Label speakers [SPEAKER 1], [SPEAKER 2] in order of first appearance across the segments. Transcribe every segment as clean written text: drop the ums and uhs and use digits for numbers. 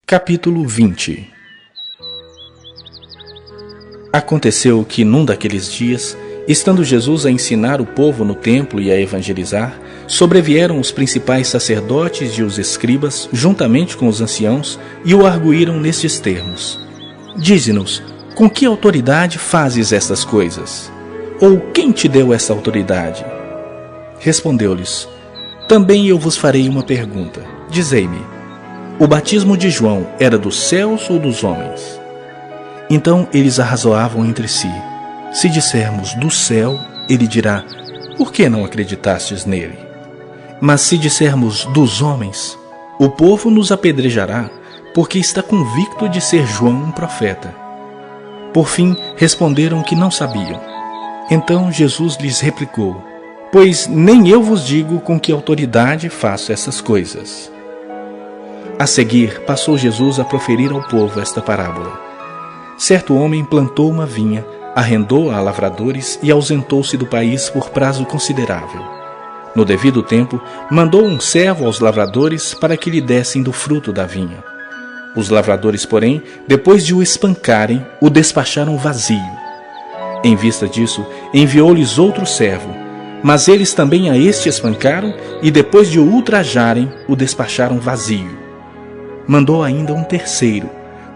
[SPEAKER 1] Capítulo 20. Aconteceu que num daqueles dias, estando Jesus a ensinar o povo no templo e a evangelizar, sobrevieram os principais sacerdotes e os escribas, juntamente com os anciãos, e o arguíram nestes termos: Dize-nos, com que autoridade fazes estas coisas? Ou quem te deu essa autoridade? Respondeu-lhes: Também eu vos farei uma pergunta. Dizei-me, o batismo de João era dos céus ou dos homens? Então eles arrazoavam entre si. Se dissermos do céu, ele dirá: Por que não acreditastes nele? Mas se dissermos dos homens, o povo nos apedrejará, porque está convicto de ser João um profeta. Por fim, responderam que não sabiam. Então Jesus lhes replicou: Pois nem eu vos digo com que autoridade faço essas coisas. A seguir, passou Jesus a proferir ao povo esta parábola. Certo homem plantou uma vinha, arrendou-a a lavradores e ausentou-se do país por prazo considerável. No devido tempo, mandou um servo aos lavradores para que lhe dessem do fruto da vinha. Os lavradores, porém, depois de o espancarem, o despacharam vazio. Em vista disso, enviou-lhes outro servo, mas eles também a este espancaram e, depois de o ultrajarem, o despacharam vazio. Mandou ainda um terceiro,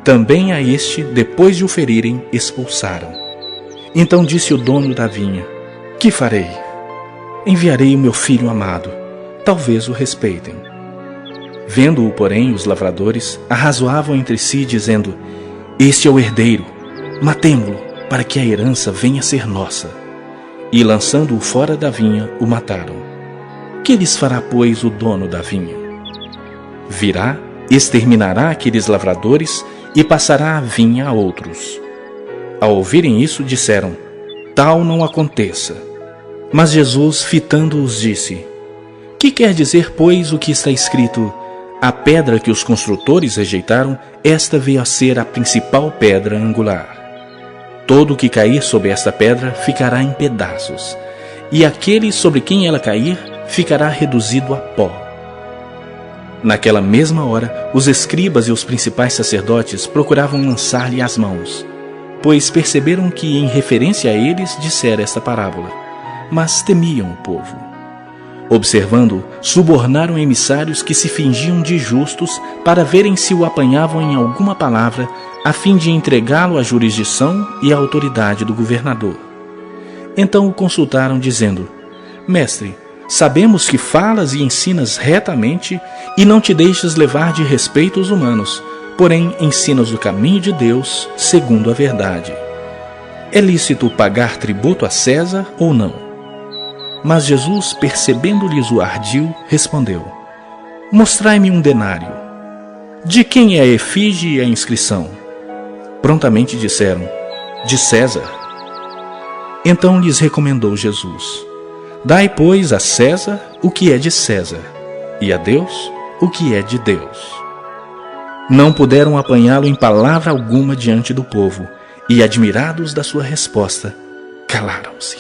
[SPEAKER 1] também a este, depois de o ferirem, expulsaram. Então disse o dono da vinha: Que farei? Enviarei o meu filho amado, talvez o respeitem. Vendo-o, porém, os lavradores arrazoavam entre si, dizendo: Este é o herdeiro, matemo-lo, para que a herança venha a ser nossa. E, lançando-o fora da vinha, o mataram. Que lhes fará, pois, o dono da vinha? Virá, exterminará aqueles lavradores e passará a vinha a outros. Ao ouvirem isso, disseram: Tal não aconteça. Mas Jesus, fitando-os, disse: Que quer dizer, pois, o que está escrito: A pedra que os construtores rejeitaram, esta veio a ser a principal pedra angular. Todo o que cair sobre esta pedra ficará em pedaços, e aquele sobre quem ela cair ficará reduzido a pó. Naquela mesma hora, os escribas e os principais sacerdotes procuravam lançar-lhe as mãos, pois perceberam que, em referência a eles, dissera esta parábola, mas temiam o povo. Observando-o, subornaram emissários que se fingiam de justos para verem se o apanhavam em alguma palavra, a fim de entregá-lo à jurisdição e à autoridade do governador. Então o consultaram, dizendo: Mestre, sabemos que falas e ensinas retamente e não te deixas levar de respeitos humanos, porém ensinas o caminho de Deus segundo a verdade. É lícito pagar tributo a César ou não? Mas Jesus, percebendo-lhes o ardil, respondeu: Mostrai-me um denário. De quem é a efígie e a inscrição? Prontamente disseram: De César. Então lhes recomendou Jesus: Dai, pois, a César o que é de César, e a Deus o que é de Deus. Não puderam apanhá-lo em palavra alguma diante do povo, e, admirados da sua resposta, calaram-se.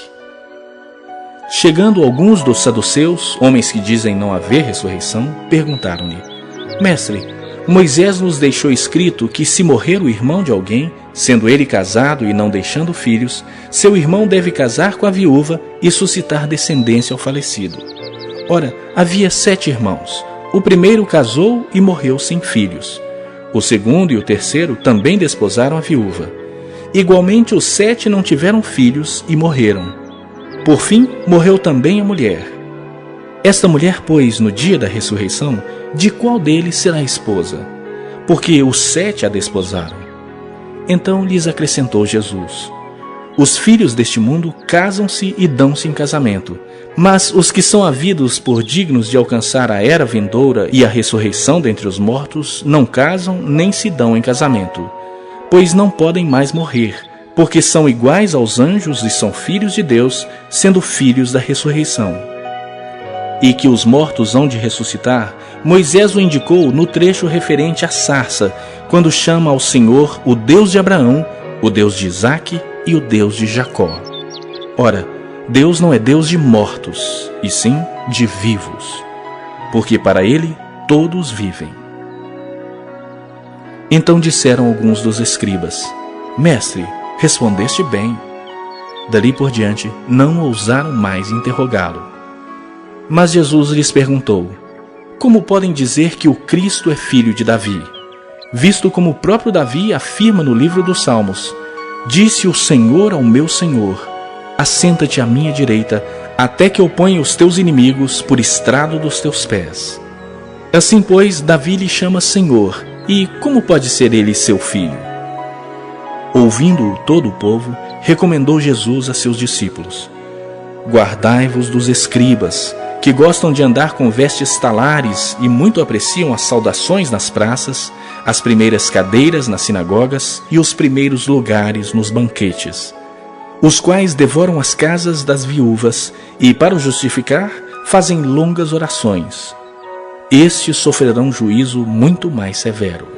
[SPEAKER 1] Chegando alguns dos saduceus, homens que dizem não haver ressurreição, perguntaram-lhe: Mestre, Moisés nos deixou escrito que, se morrer o irmão de alguém, sendo ele casado e não deixando filhos, seu irmão deve casar com a viúva e suscitar descendência ao falecido. Ora, havia 7 irmãos. O primeiro casou e morreu sem filhos. O segundo e o terceiro também desposaram a viúva. Igualmente, os 7 não tiveram filhos e morreram. Por fim, morreu também a mulher. Esta mulher, pois, no dia da ressurreição, de qual deles será esposa? Porque os 7 a desposaram. Então lhes acrescentou Jesus: Os filhos deste mundo casam-se e dão-se em casamento, mas os que são havidos por dignos de alcançar a era vindoura e a ressurreição dentre os mortos não casam nem se dão em casamento, pois não podem mais morrer, porque são iguais aos anjos e são filhos de Deus, sendo filhos da ressurreição. E que os mortos hão de ressuscitar, Moisés o indicou no trecho referente à sarça, quando chama ao Senhor o Deus de Abraão, o Deus de Isaque e o Deus de Jacó. Ora, Deus não é Deus de mortos, e sim de vivos, porque para ele todos vivem. Então disseram alguns dos escribas: Mestre, respondeste bem. Dali por diante, não ousaram mais interrogá-lo. Mas Jesus lhes perguntou: Como podem dizer que o Cristo é filho de Davi? Visto como o próprio Davi afirma no livro dos Salmos: Disse o Senhor ao meu Senhor: Assenta-te à minha direita, até que eu ponha os teus inimigos por estrado dos teus pés. Assim, pois, Davi lhe chama Senhor, e como pode ser ele seu filho? Ouvindo-o todo o povo, recomendou Jesus a seus discípulos: Guardai-vos dos escribas, que gostam de andar com vestes talares e muito apreciam as saudações nas praças, as primeiras cadeiras nas sinagogas e os primeiros lugares nos banquetes, os quais devoram as casas das viúvas e, para o justificar, fazem longas orações. Estes sofrerão juízo muito mais severo.